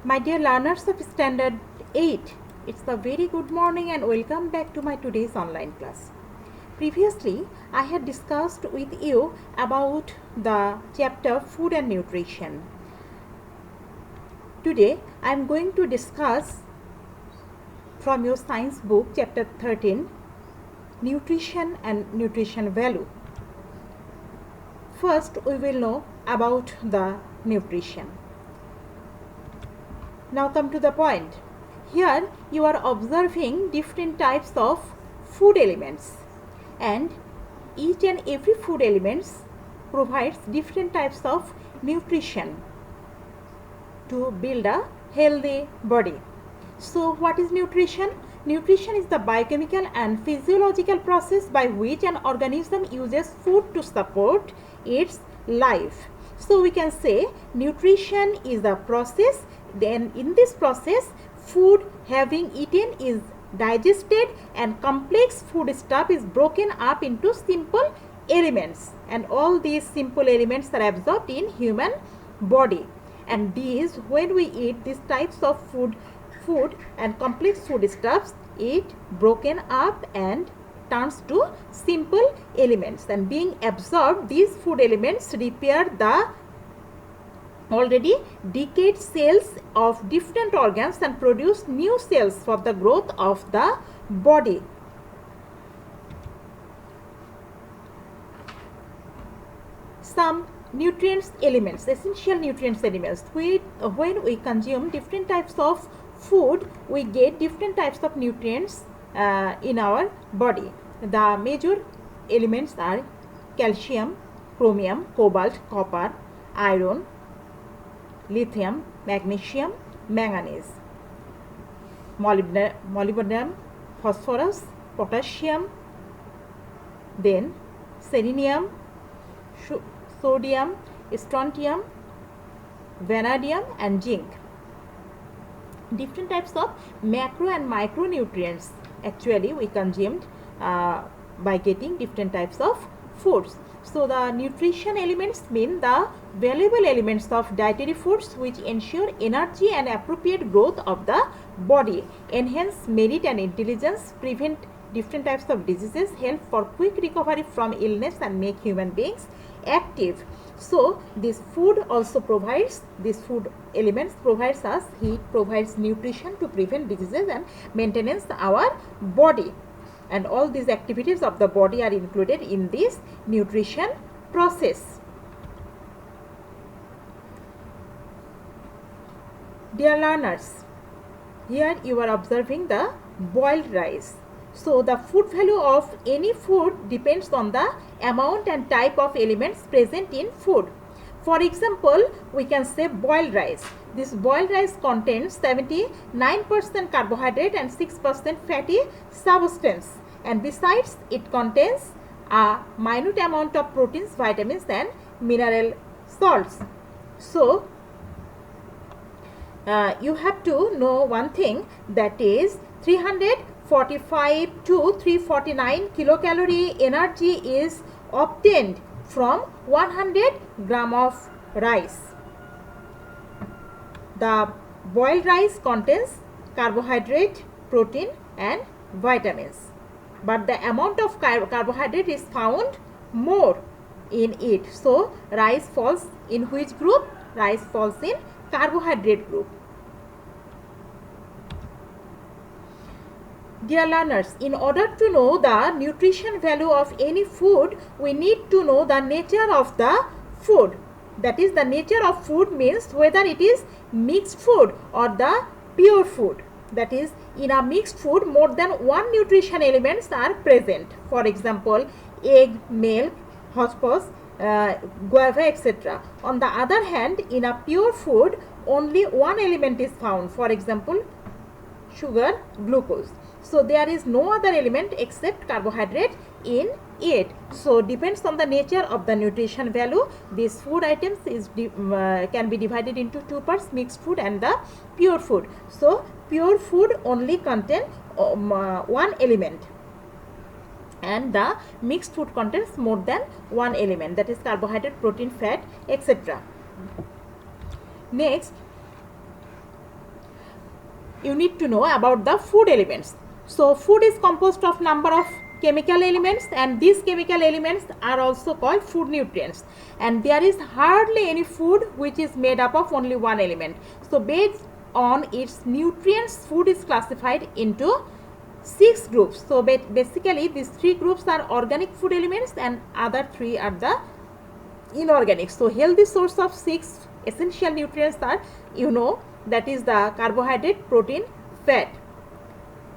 My dear learners of Standard 8, it's a very good morning and welcome back to my today's online class. Previously, I had discussed with you about the chapter Food and Nutrition. Today, I am going to discuss from your science book, chapter 13, Nutrition and Nutrition Value. First, we will know about the nutrition. Now come to the point. Here you are observing different types of food elements, and each and every food elements provides different types of nutrition to build a healthy body. So what is nutrition? Nutrition is the biochemical and physiological process by which an organism uses food to support its life. So we can say nutrition is the process. Then in this process, food having eaten is digested and complex food stuff is broken up into simple elements, and all these simple elements are absorbed in human body. And these, when we eat these types of food and complex food stuffs, it broken up and turns to simple elements, and being absorbed, these food elements repair the already decayed cells of different organs and produce new cells for the growth of the body. Some nutrients elements, essential nutrients elements. When we consume different types of food, we get different types of nutrients in our body. The major elements are calcium, chromium, cobalt, copper, iron, lithium, magnesium, manganese, molybdenum, phosphorus, potassium, then selenium, sodium, strontium, vanadium and zinc. Different types of macro and micronutrients actually we consumed by getting different types of foods. So the nutrition elements mean the valuable elements of dietary foods which ensure energy and appropriate growth of the body, enhance merit and intelligence, prevent different types of diseases, help for quick recovery from illness and make human beings active. So this food also provides, these food elements provides us heat, provides nutrition to prevent diseases and maintenance our body. And all these activities of the body are included in this nutrition process. Dear learners, here you are observing the boiled rice. So the food value of any food depends on the amount and type of elements present in food. For example, we can say boiled rice. This boiled rice contains 79% carbohydrate and 6% fatty substance, and besides it contains a minute amount of proteins, vitamins and mineral salts. So you have to know one thing, that is 345 to 349 kilocalorie energy is obtained from 100 gram of rice. The boiled rice contains carbohydrate, protein and vitamins, but the amount of carbohydrate is found more in it. So rice falls in which group? Rice falls in carbohydrate group. Dear learners, in order to know the nutrition value of any food, we need to know the nature of the food. That is, the nature of food means whether it is mixed food or the pure food. That is, in a mixed food, more than one nutrition elements are present. For example, egg, milk, hotspot, guava, etc. On the other hand, in a pure food, only one element is found. For example, sugar, glucose. So there is no other element except carbohydrate in it. So depends on the nature of the nutrition value. These food items is can be divided into two parts, mixed food and the pure food. So pure food only contain one element, and the mixed food contains more than one element, that is carbohydrate, protein, fat, etc. Next, you need to know about the food elements. So food is composed of number of chemical elements, and these chemical elements are also called food nutrients, and there is hardly any food which is made up of only one element. So based on its nutrients, food is classified into 6 groups. So basically these 3 groups are organic food elements and other 3 are the inorganic. So healthy source of 6 essential nutrients are, that is the carbohydrate, protein, fat.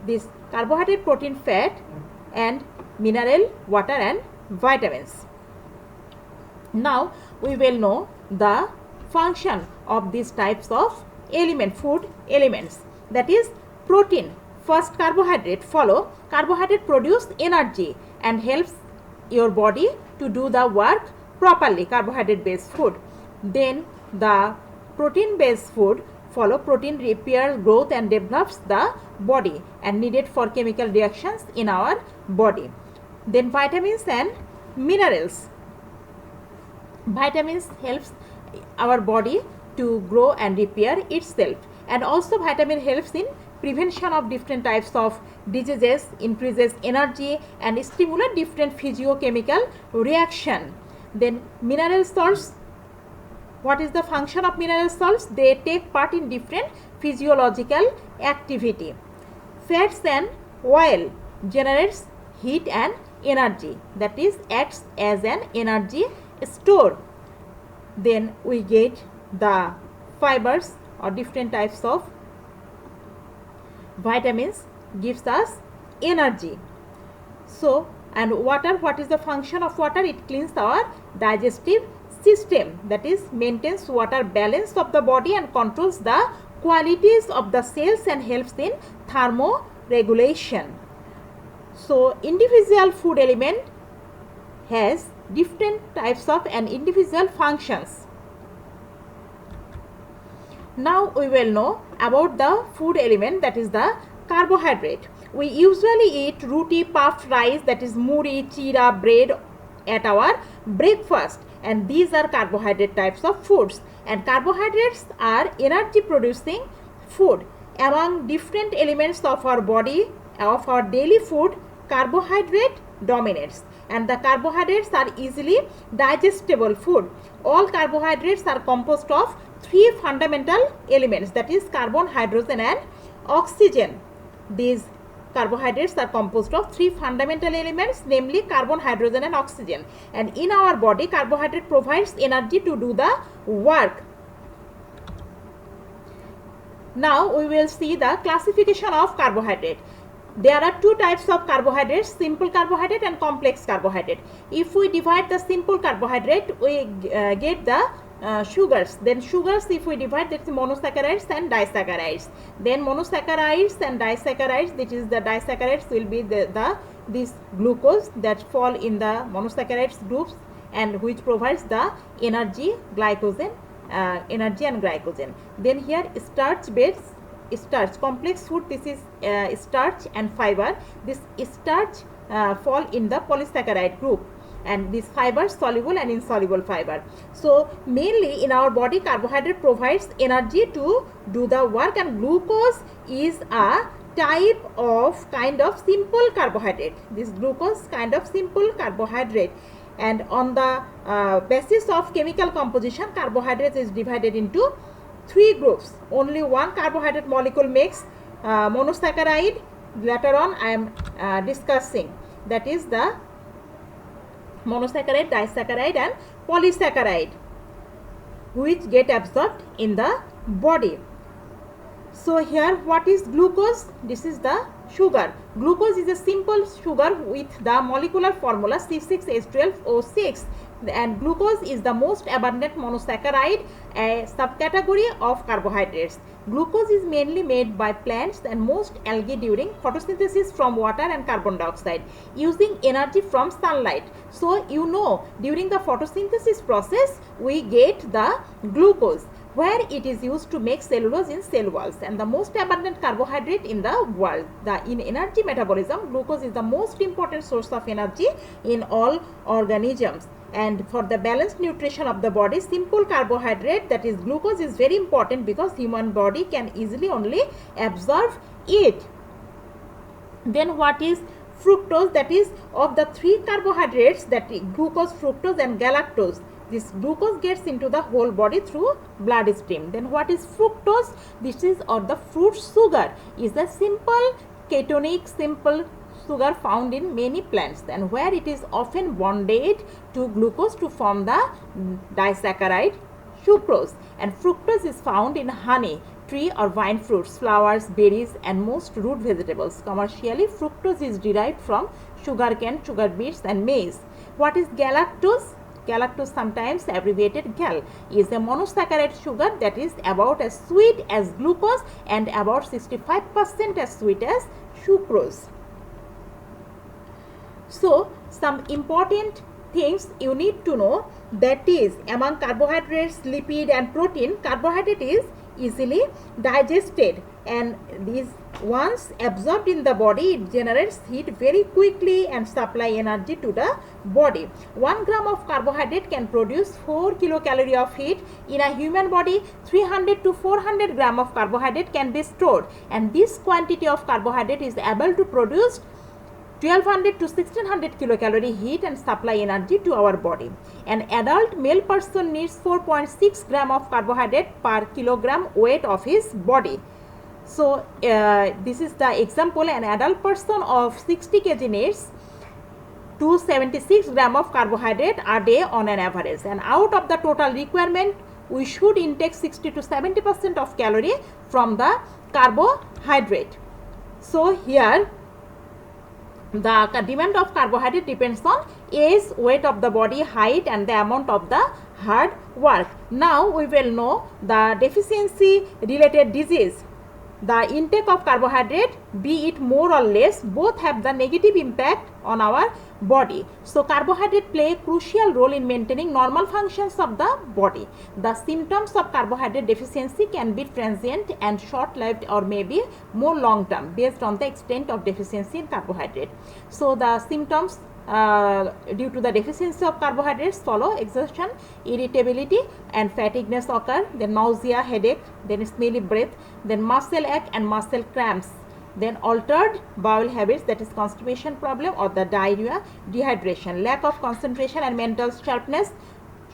This carbohydrate, protein, fat and mineral, water and vitamins. Now we will know the function of these types of food elements. That is protein. First carbohydrate follow. Carbohydrate produce energy and helps your body to do the work properly, carbohydrate based food. Then the protein based food follow. Protein repairs, growth and develops the body and needed for chemical reactions in our body. Then vitamins and minerals. Vitamins helps our body to grow and repair itself, and also vitamin helps in prevention of different types of diseases, increases energy and stimulate different physiochemical reaction. Then mineral salts. What is the function of mineral salts? They take part in different physiological activity. Fats and oil generates heat and energy, that is acts as an energy store. Then we get the fibers or different types of vitamins gives us energy. So, and water, what is the function of water? It cleans our digestive system, that is maintains water balance of the body and controls the qualities of the cells and helps in thermoregulation. So individual food element has different types of and individual functions. Now we will know about the food element, that is the carbohydrate. We usually eat roti, puffed rice, that is muri, chira, bread at our breakfast, and these are carbohydrate types of foods, and carbohydrates are energy producing food. Among different elements of our body, of our daily food, carbohydrate dominates, and the carbohydrates are easily digestible food. All carbohydrates are composed of 3 fundamental elements, that is carbon, hydrogen and oxygen. These carbohydrates are composed of 3 fundamental elements, namely carbon, hydrogen and oxygen, and in our body carbohydrate provides energy to do the work. Now we will see the classification of carbohydrate. There are 2 types of carbohydrates, simple carbohydrate and complex carbohydrate. If we divide the simple carbohydrate, we get the sugars. Then sugars, if we divide, that's monosaccharides and disaccharides. Then monosaccharides and disaccharides, which is the disaccharides will be this glucose that fall in the monosaccharides groups and which provides the energy, energy and glycogen. Then here starch based, starch, complex food, this is starch and fiber. This starch fall in the polysaccharide group, and these fibers soluble and insoluble fiber. So mainly in our body carbohydrate provides energy to do the work, and glucose is a type of kind of simple carbohydrate. This glucose kind of simple carbohydrate, and on the basis of chemical composition, carbohydrates is divided into 3 groups. Only one carbohydrate molecule makes monosaccharide. Later on I am discussing, that is the monosaccharide, disaccharide and polysaccharide, which get absorbed in the body. So here what is glucose? This is the sugar. Glucose is a simple sugar with the molecular formula C6H12O6, and glucose is the most abundant monosaccharide, a subcategory of carbohydrates. Glucose is mainly made by plants and most algae during photosynthesis from water and carbon dioxide using energy from sunlight. So during the photosynthesis process we get the glucose. where it is used to make cellulose in cell walls, and the most abundant carbohydrate in the world. In energy metabolism, glucose is the most important source of energy in all organisms. And for the balanced nutrition of the body, simple carbohydrate, that is glucose, is very important because human body can easily only absorb it. Then what is fructose? That is, of the three carbohydrates, that is glucose, fructose and galactose, this glucose gets into the whole body through blood stream. Then what is fructose? This is, or the fruit sugar, is a simple ketonic simple sugar found in many plants, and where it is often bonded to glucose to form the disaccharide sucrose. And fructose is found in honey, tree or vine fruits, flowers, berries and most root vegetables. Commercially, fructose is derived from sugarcane, sugar beets and maize. What is galactose? Galactose, sometimes abbreviated GAL, is a monosaccharide sugar that is about as sweet as glucose and about 65% as sweet as sucrose. So, some important things you need to know, that is, among carbohydrates, lipid and protein, carbohydrate is easily digested, and these once absorbed in the body, it generates heat very quickly and supply energy to the body. 1 gram of carbohydrate can produce 4 kilocalorie of heat. In a human body, 300 to 400 gram of carbohydrate can be stored, and this quantity of carbohydrate is able to produce 1200 to 1600 kilocalorie heat and supply energy to our body. An adult male person needs 4.6 gram of carbohydrate per kilogram weight of his body. So, this is the example. An adult person of 60 kg needs 276 gram of carbohydrate a day on an average, and out of the total requirement, we should intake 60 to 70% of calorie from the carbohydrate. So, here the demand of carbohydrate depends on age, weight of the body, height and the amount of the hard work. Now we will know the deficiency related disease. The intake of carbohydrate, be it more or less, both have the negative impact on our body. So, carbohydrate play a crucial role in maintaining normal functions of the body. The symptoms of carbohydrate deficiency can be transient and short-lived, or maybe more long-term, based on the extent of deficiency in carbohydrate. So, the symptoms due to the deficiency of carbohydrates follow: exhaustion, irritability and fatigueness occur, then nausea, headache, then smelly breath, then muscle ache and muscle cramps, then altered bowel habits, that is constipation problem or the diarrhea, dehydration, lack of concentration and mental sharpness,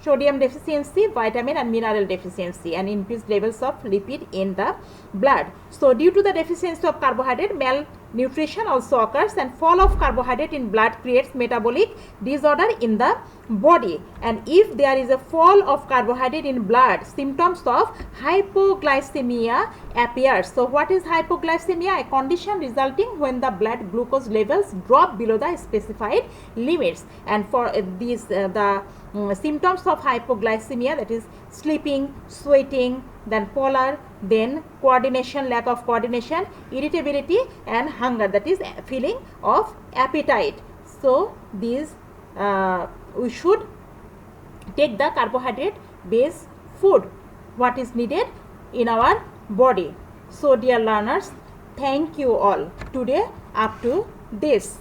sodium deficiency, vitamin and mineral deficiency, and increased levels of lipid in the blood. So, due to the deficiency of carbohydrate, malnutrition also occurs, and fall of carbohydrate in blood creates metabolic disorder in the body. And if there is a fall of carbohydrate in blood, symptoms of hypoglycemia appears. So, what is hypoglycemia? A condition resulting when the blood glucose levels drop below the specified limits. And for these symptoms of hypoglycemia, that is sleeping, sweating, then pallor, then coordination, lack of coordination, irritability and hunger, that is feeling of appetite. So, these we should take the carbohydrate based food what is needed in our body. So, dear learners, thank you all today up to this.